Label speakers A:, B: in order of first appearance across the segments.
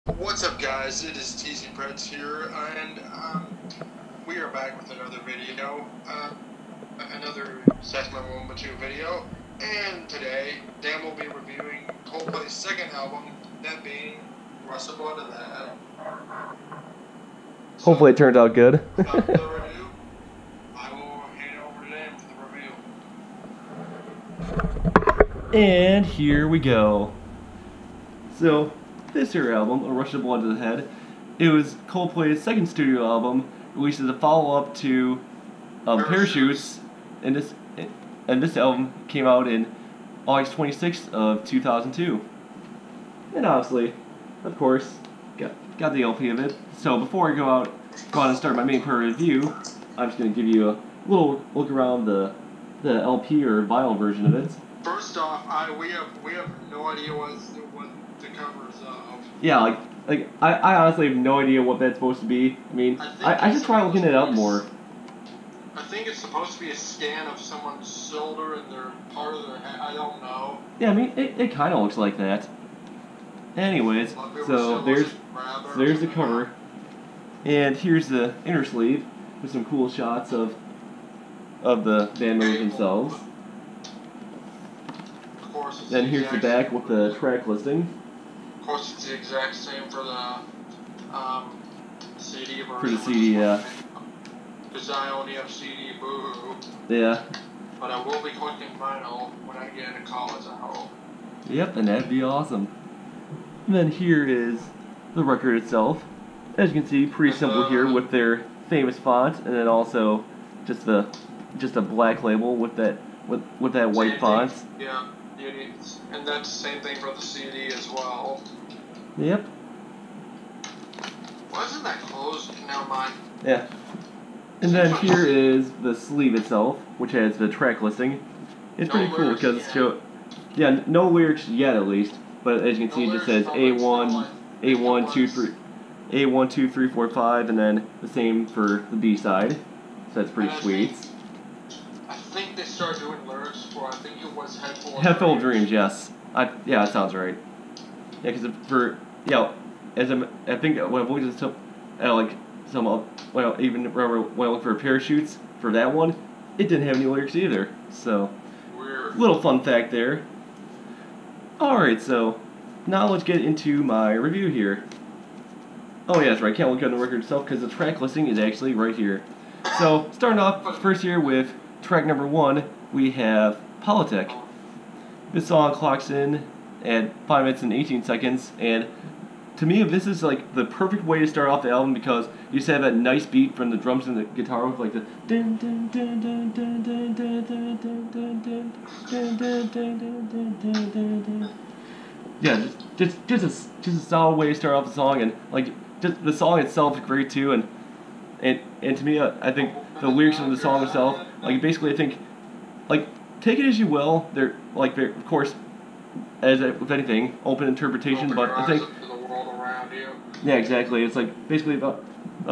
A: What's up, guys? It is tzpreds here, and we are back with another video, another Sasma 1 2 video, and today Dan will be reviewing Coldplay's second album, that being Rush the Blood of the Head. So,
B: hopefully it turned out good.
A: without further ado, I will hand it over to Dan for the review.
B: And here we go. So, this here album, A Rush of Blood to the Head, it was Coldplay's second studio album, released as a follow-up to Parachutes, and this album came out in August 26th of 2002. And obviously, of course, got the LP of it. So before I go out and start my main part of the review, I'm just going to give you a little look around the LP or vinyl version of it.
A: First off, we have no idea what the cover is of.
B: Yeah, I honestly have no idea what that's supposed to be. I mean, I should try looking it up more.
A: I think it's supposed to be a scan of someone's shoulder and their part of their head. I don't know.
B: Yeah, I mean, it kind of looks like that. Anyways, so there's the cover, and here's the inner sleeve with some cool shots of the band members themselves.
A: Of course,
B: Then here's the back with the track listing.
A: Of course, it's the exact same for the CD version.
B: For the CD, yeah.
A: Because I only have CD, boo.
B: Yeah.
A: But I will be collecting vinyl when I get into college, I hope.
B: Yep, and that'd be awesome. And then here is the record itself. As you can see, pretty simple here with their famous font, and then also just a black label with that white font.
A: Yeah, and that's the same thing for the CD as well.
B: Yep.
A: Why isn't that closed? Never mind.
B: Yeah. And then here is the sleeve itself, which has the track listing. It's pretty cool because it's no lyrics yet at least, but as you can see, it just says A1, 2, 3, 4, 5, and then the same for the B side. So that's pretty sweet.
A: I think they started doing lyrics for. I think it was
B: Head Full of Dreams. Yes. Yeah, that sounds right. Yeah, because I think when I looked at even when I looked for parachutes for that one, it didn't have any lyrics either. So,
A: weird.
B: Little fun fact there. Alright, so now let's get into my review here. Oh yeah, that's right, I can't look at the record itself because the track listing is actually right here. So, starting off first here with track number 1, we have Politic. This song clocks in at 5 minutes and 18 seconds, and to me, this is like the perfect way to start off the album because you just have that nice beat from the drums and the guitar with like the dun dun dun dun dun dun dun dun dun dun dun dun dun dun dun dun. Yeah, just a solid way to start off the song, and like just the song itself is great too, and to me, I think the lyrics of the song itself, like basically, I think, like take it as you will. They're of course, as with anything, open interpretation, but I think. Yeah, exactly. It's like basically about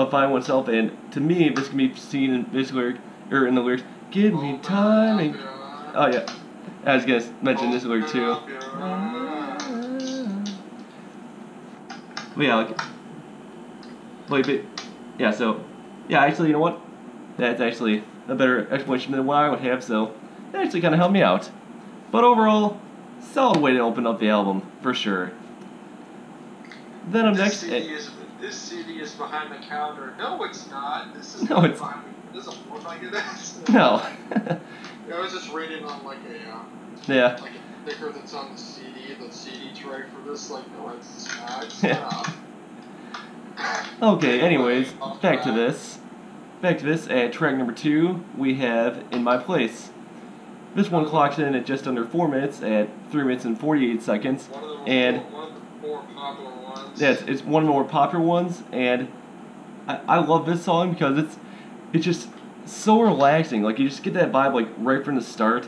B: finding oneself, and to me, this can be seen in this lyric or in the lyrics. Give me time. And, oh yeah, I was gonna mention this lyric too. But yeah, yeah. So yeah, actually, you know what? That's actually a better explanation than what I would have. So that actually kind of helped me out. But overall, solid way to open up the album for sure. Then up next.
A: This CD is behind the counter. No, it's not. This is
B: it's
A: behind me. This doesn't look like it is.
B: No.
A: I was just reading on like a sticker that's on the CD tray for this. Like, no, it's not.
B: Okay. Anyways, back to this. At track number 2, we have In My Place. This one clocks in at just under 4 minutes at 3 minutes and 48 seconds, and
A: one of the more popular ones.
B: Yeah, it's one of the more popular ones, and I love this song because it's just so relaxing. Like you just get that vibe like right from the start.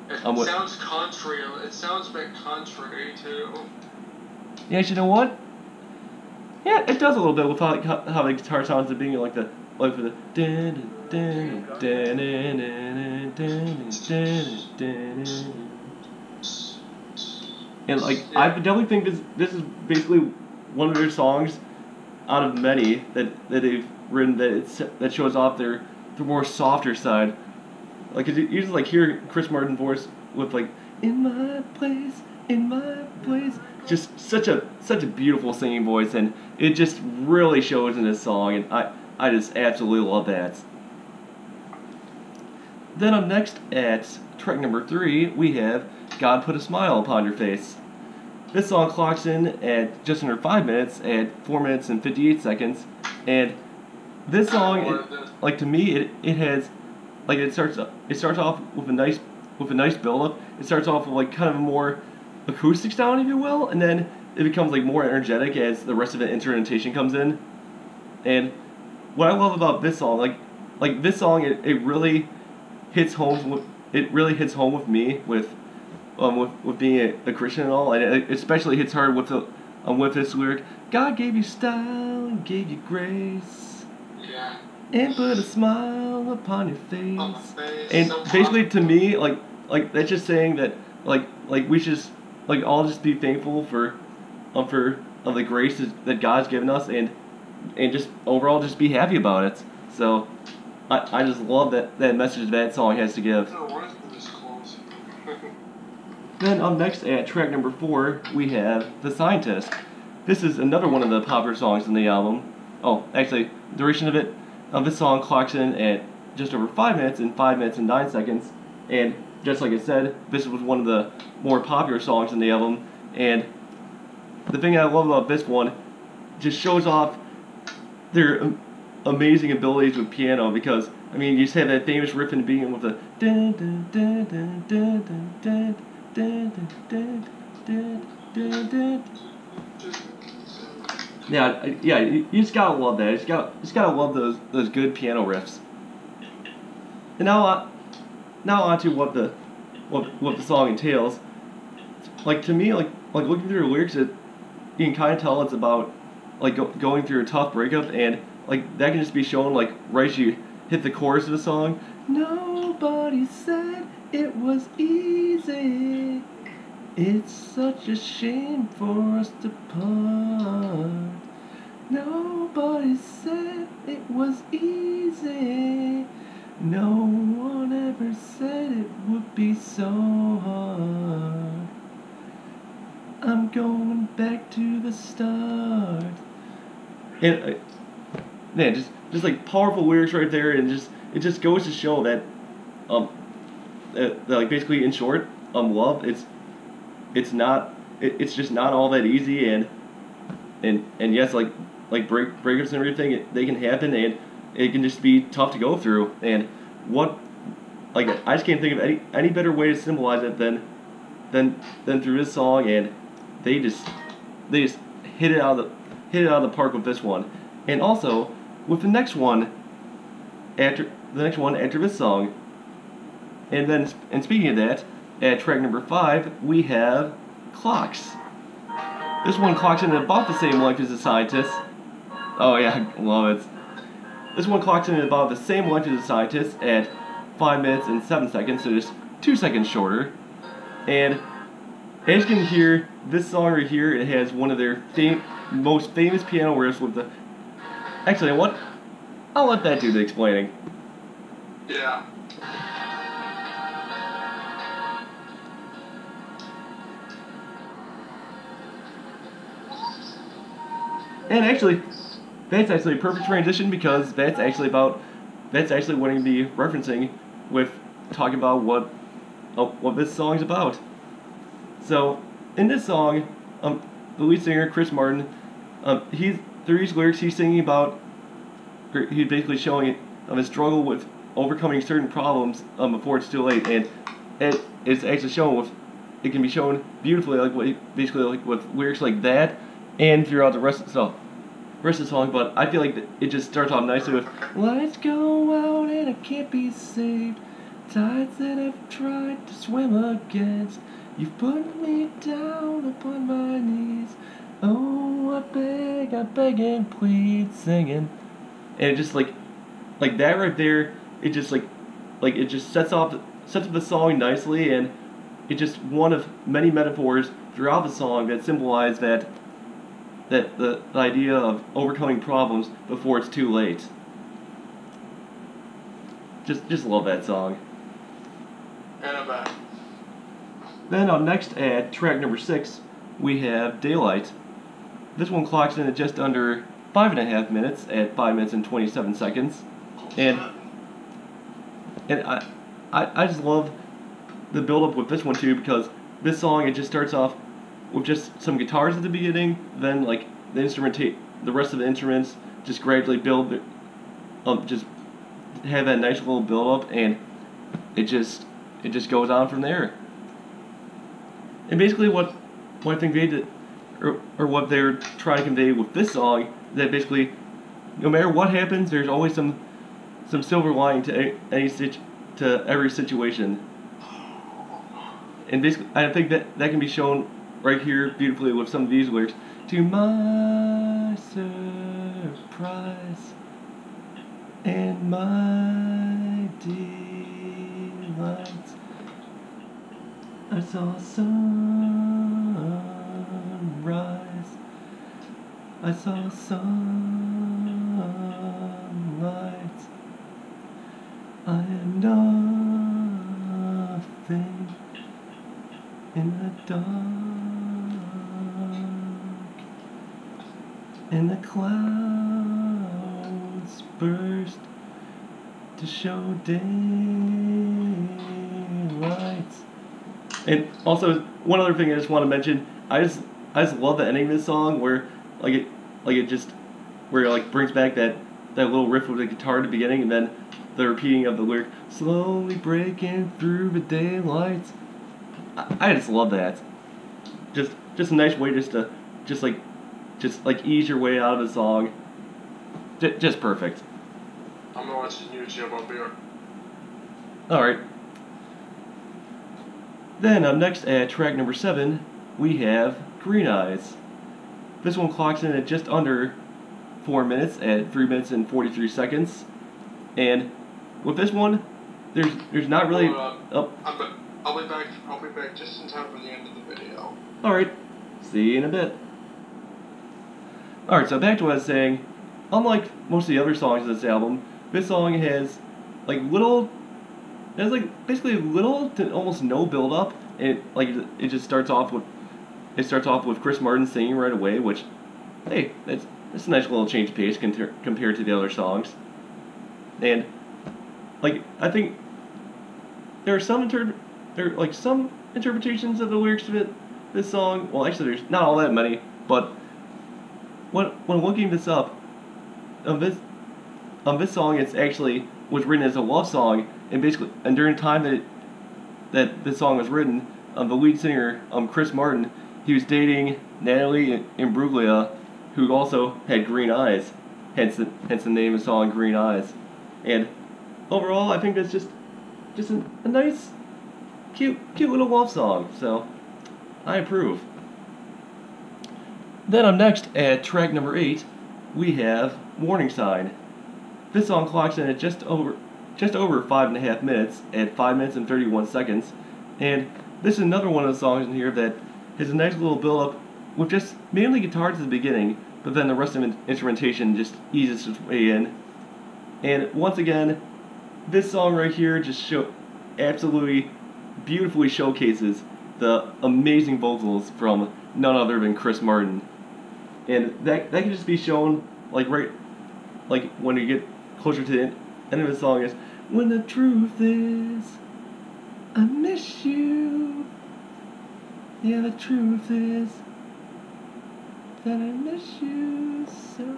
A: It sounds country. It sounds a bit country too.
B: Yeah, you know what? Yeah, it does a little bit with how the guitar sounds at being like the and like I definitely think this is basically one of their songs out of many that they've written that shows off their more softer side. Like you usually like hear Chris Martin voice with like in my place, just such a beautiful singing voice, and it just really shows in this song, and I just absolutely love that. Then up next at track number 3 we have God Put a Smile Upon Your Face. This song clocks in at just under 5 minutes at 4 minutes and 58 seconds, and this song, like to me, it has like it starts off with a nice build up. It starts off with like kind of a more acoustic sound, if you will, and then it becomes like more energetic as the rest of the instrumentation comes in. And what I love about this song, like this song, it really hits home with me with being a Christian and all, and it especially hits hard with this lyric. God gave you style and gave you grace.
A: Yeah.
B: And put a smile upon your face. And basically, to me, like that's just saying that like we should just like all just be thankful for the grace that God's given us, and just overall just be happy about it. So I just love that message that song has to give. Then up next at track number 4 we have The Scientist. This is another one of the popular songs in the album. Oh, actually, duration of this song clocks in at just over 5 minutes and 5 minutes and 9 seconds. And just like I said, this was one of the more popular songs in the album. And the thing I love about this one just shows off their amazing abilities with piano, because I mean you just have that famous riff in the beginning with the dun dun dun dun dun dun dun dun dun dun dun. Yeah, you just gotta love that. You just gotta love those good piano riffs. And now on to what the song entails. Like to me, like looking through the lyrics, you can kind of tell it's about like going through a tough breakup, and like that can just be shown like right as you hit the chorus of the song. Nobody said it was easy. It's such a shame for us to part. Nobody said it was easy. No one ever said it would be so hard. I'm going back to the start. And man, just like powerful lyrics right there, and it just goes to show that that like basically in short, love it's just not all that easy, and yes, like breakups and everything, they can happen, and it can just be tough to go through. And what, like I just can't think of any better way to symbolize it than through this song, and they just hit it out of the park with this one, and also with the next one after this song. And speaking of that, at track number 5 we have Clocks. This one clocks in at about the same length as The Scientist. Oh yeah, I love it. This one clocks in at about the same length as The Scientist at 5 minutes and 7 seconds, so just 2 seconds shorter. And as you can hear, this song right here, it has one of their most famous piano riffs with the... Actually, what? I'll let that do the explaining.
A: Yeah.
B: And actually, that's actually a perfect transition, because that's actually what I'm going to be referencing with talking about what this song's about. So, in this song, the lead singer, Chris Martin, through his lyrics, he's singing about, he's basically showing his struggle with overcoming certain problems before it's too late, and it's actually shown it can be shown beautifully, like with lyrics like that, and throughout the rest of the song. But I feel like it just starts off nicely with lights go out and I can't be saved, tides that I've tried to swim against, you've put me down upon my knees, oh I beg and plead, singing. And it just like that right there, it just it just sets up the song nicely, and it's just one of many metaphors throughout the song that symbolize that that the idea of overcoming problems before it's too late. Just love that song.
A: And I'm back.
B: Then up next at track number 6, we have Daylight. This one clocks in at just under 5.5 minutes at 5 minutes and 27 seconds. And I just love the build up with this one too, because this song, it just starts off with just some guitars at the beginning, then like the rest of the instruments just gradually build, just have that nice little build up, and it just goes on from there. And basically what I think they did, or what they're trying to convey with this song, that basically no matter what happens, there's always some silver lining to every situation. And basically, I think that can be shown right here beautifully with some of these lyrics. To my surprise and my delight, I saw sunrise, I saw sunlight, I am nothing in the dark, and the clouds burst to show daylight. And also, one other thing I just want to mention, I just love the ending of this song where it brings back that little riff with the guitar at the beginning, and then the repeating of the lyric, slowly breaking through the daylight. I just love that. Just a nice way just to ease your way out of the song. Just perfect.
A: I'm gonna watch YouTube up here.
B: Alright. Then up next at track number 7, we have Green Eyes. This one clocks in at just under 4 minutes at 3 minutes and 43 seconds. And with this one, there's not really
A: I'll be back just in time for the end of the video.
B: Alright, see you in a bit. Alright, so back to what I was saying. Unlike most of the other songs of this album, this song has basically little to almost no build up, and it just starts off with Chris Martin singing right away, which, hey, that's a nice little change of pace compared to the other songs. And I think there are some interpretations of the lyrics to this song. Well, actually, there's not all that many, but when looking this up, this song, it's actually was written as a love song, and during the time that this song was written, the lead singer, Chris Martin, he was dating Natalie Imbruglia, who also had green eyes, hence the name of the song, Green Eyes. And overall, I think that's just a nice, cute little love song, so I approve. Then up next at track number 8, we have Morningside. This song clocks in at just over 5.5 minutes at 5 minutes and 31 seconds, and this is another one of the songs in here that has a nice little build up with just mainly guitars at the beginning, but then the rest of the instrumentation just eases its way in. And once again, this song right here just absolutely beautifully showcases the amazing vocals from none other than Chris Martin. And that can just be shown when you get closer to the end of the song is, when the truth is, I miss you. Yeah, the truth is that I miss you so.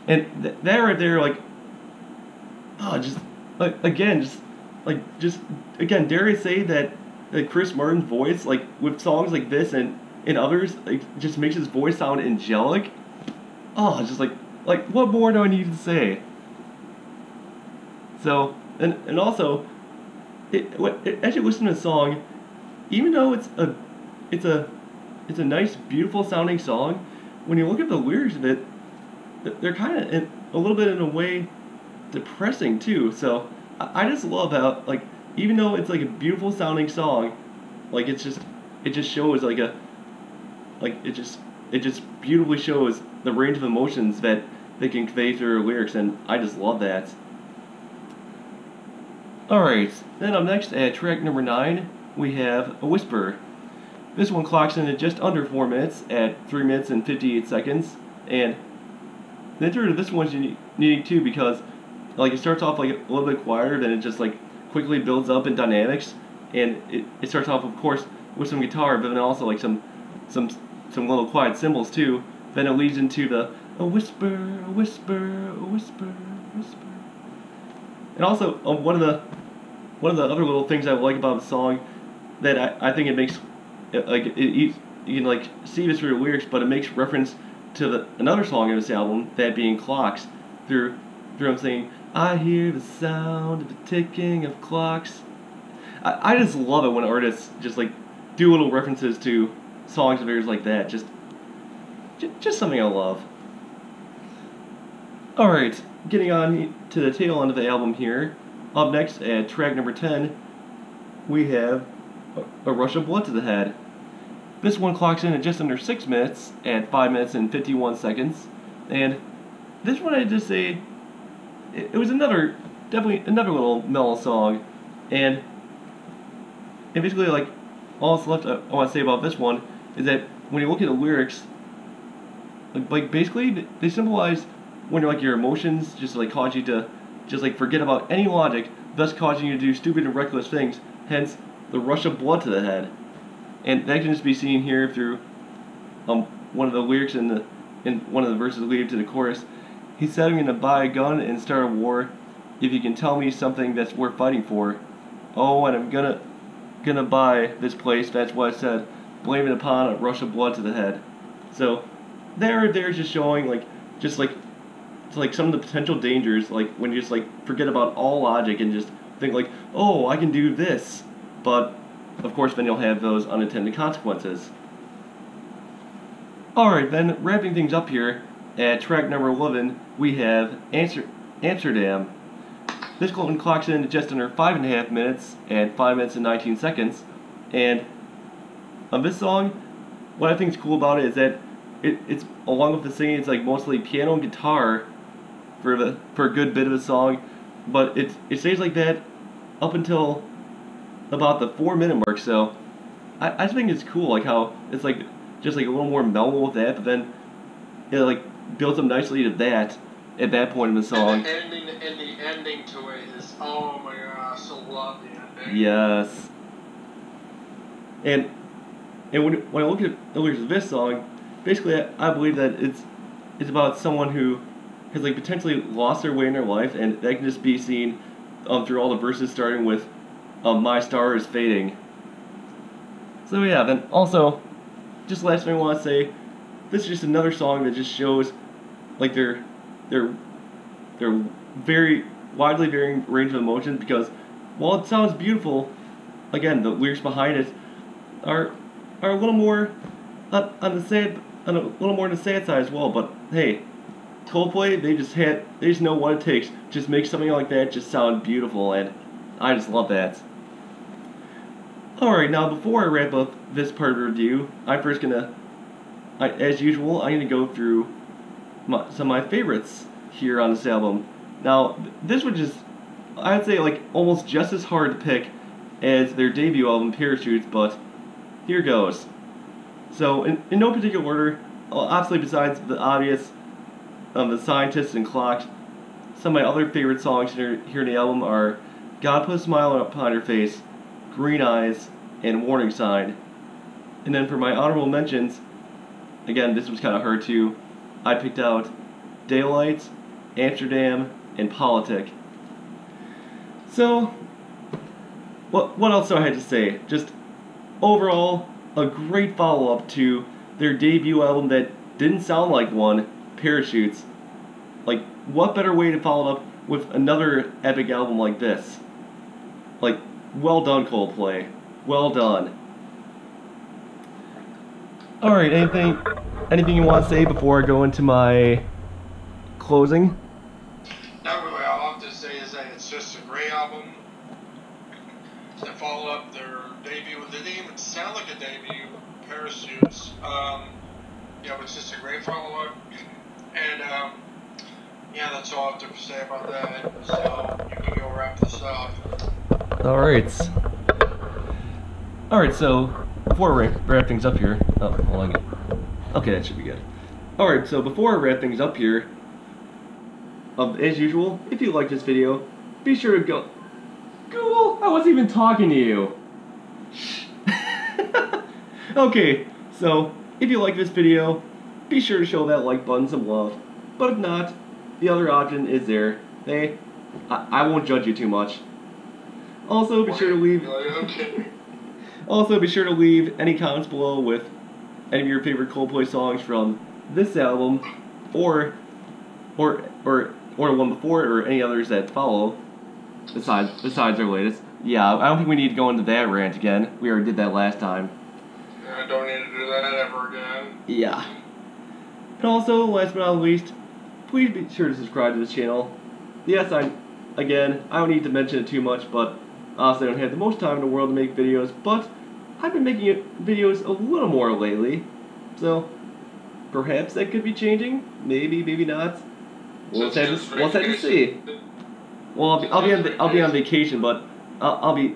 B: And that right there, dare I say that Chris Martin's voice, with songs like this and others, just makes his voice sound angelic. Oh, just what more do I need to say? So, and also, as you listen to the song, even though it's a nice, beautiful sounding song, when you look at the lyrics of it, they're kind of a little bit in a way depressing too. So I just love how even though it's a beautiful sounding song, it just shows it just beautifully shows the range of emotions that they can convey through lyrics, and I just love that. Alright, then up next at track number 9, we have A Whisper. This one clocks in at just under 4 minutes at 3 minutes and 58 seconds, and the intro to this one's unique too because like it starts off like a little bit quieter, then it just like quickly builds up in dynamics, and it starts off of course with some guitar, but then also like some little quiet cymbals too. Then it leads into the a whisper, a whisper, a whisper, a whisper. And also one of the other little things I like about the song that I think it makes you can like see this through the lyrics, but it makes reference to another song in this album, that being Clocks, through them saying, I hear the sound of the ticking of clocks. I just love it when artists just like do little references to songs of theirs like that. Just something I love. Alright, getting on to the tail end of the album here. Up next at track number 10, we have A Rush of Blood to the Head. This one clocks in at just under 6 minutes at 5 minutes and 51 seconds. And this one, I'd just say, it was definitely another little mellow song. And basically, like, all that's left I want to say about this one is that when you look at the lyrics, like basically they symbolize when like your emotions just like cause you to just like forget about any logic, thus causing you to do stupid and reckless things. Hence, the rush of blood to the head. And that can just be seen here through one of the lyrics in one of the verses leading to the chorus. He said, I'm gonna buy a gun and start a war if you can tell me something that's worth fighting for. Oh, and I'm gonna buy this place, that's what I said. Blame it upon a rush of blood to the head. So they're just showing like some of the potential dangers, like when you just like forget about all logic and just think like, oh, I can do this, but of course then you'll have those unintended consequences. Alright, then wrapping things up here at track number 11, we have Amsterdam. This one clocks in at just under 5.5 minutes at 5 minutes and 19 seconds, and on this song, what I think is cool about it is that it's along with the singing, it's like mostly piano and guitar for a good bit of the song, but it stays like that up until about the 4-minute mark. So I just think it's cool, like how it's like just like a little more mellow with that, but then it like builds up nicely to that at that point in the song.
A: And the ending to it is, oh my gosh, I love the ending.
B: Yes. And when I look at the lyrics of this song, basically I believe that it's about someone who has like potentially lost their way in their life, and that can just be seen through all the verses starting with my star is fading. So yeah, then also, just last thing I want to say, this is just another song that just shows like their very widely varying range of emotions, because while it sounds beautiful, again, the lyrics behind it are a little more on a little more on the sad side as well. But hey, Coldplay, they just know what it takes. Just make something like that just sound beautiful, and I just love that. Alright, now before I wrap up this part of the review, as usual, I'm gonna go through some of my favorites here on this album. Now, this one just, I'd say like almost just as hard to pick as their debut album, Parachutes, but here goes. So, in no particular order, obviously besides the obvious, The Scientists and Clocks, some of my other favorite songs here in the album are God Put a Smile Upon Your Face, Green Eyes, and Warning Sign. And then for my honorable mentions, again, this was kind of hard too, I picked out Daylight, Amsterdam, and Politic. So, what else do I have to say? Just overall, a great follow-up to their debut album that didn't sound like one, Parachutes. Like, what better way to follow it up with another epic album like this? Like, well done, Coldplay. Well done. Alright, anything you want to say before I go into my closing?
A: Not really. All I have to say is that it's just a great album. To follow up their debut, it didn't even sound like a debut, Parachutes. yeah, it was just a great follow-up. And, yeah, that's all I have to say about that. So, you can go wrap this up.
B: Alright, so before we wrap things up here, oh, hold on. Okay, that should be good. Alright, so before I wrap things up here, as usual, if you like this video, be sure to go. Google, I wasn't even talking to you. Okay, so if you like this video, be sure to show that like button some love. But if not, the other option is there. Hey, I won't judge you too much. Also, be sure to leave. Also, be sure to leave any comments below with any of your favorite Coldplay songs from this album, or the one before, or any others that follow. Besides their latest. Yeah, I don't think we need to go into that rant again. We already did that last time.
A: I don't need to do that ever again.
B: Yeah. And also, last but not least, please be sure to subscribe to this channel. Yes, I don't need to mention it too much, but honestly, I don't have the most time in the world to make videos, but I've been making videos a little more lately, so perhaps that could be changing. Maybe, maybe not. We'll have to see. Well, I'll be on vacation, but it'll be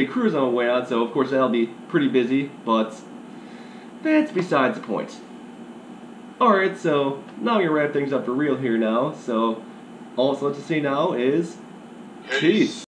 B: a cruise on the way on, so of course that'll be pretty busy, but that's besides the point. Alright, so now we're gonna wrap things up for real here now, so all that's left to say now is peace.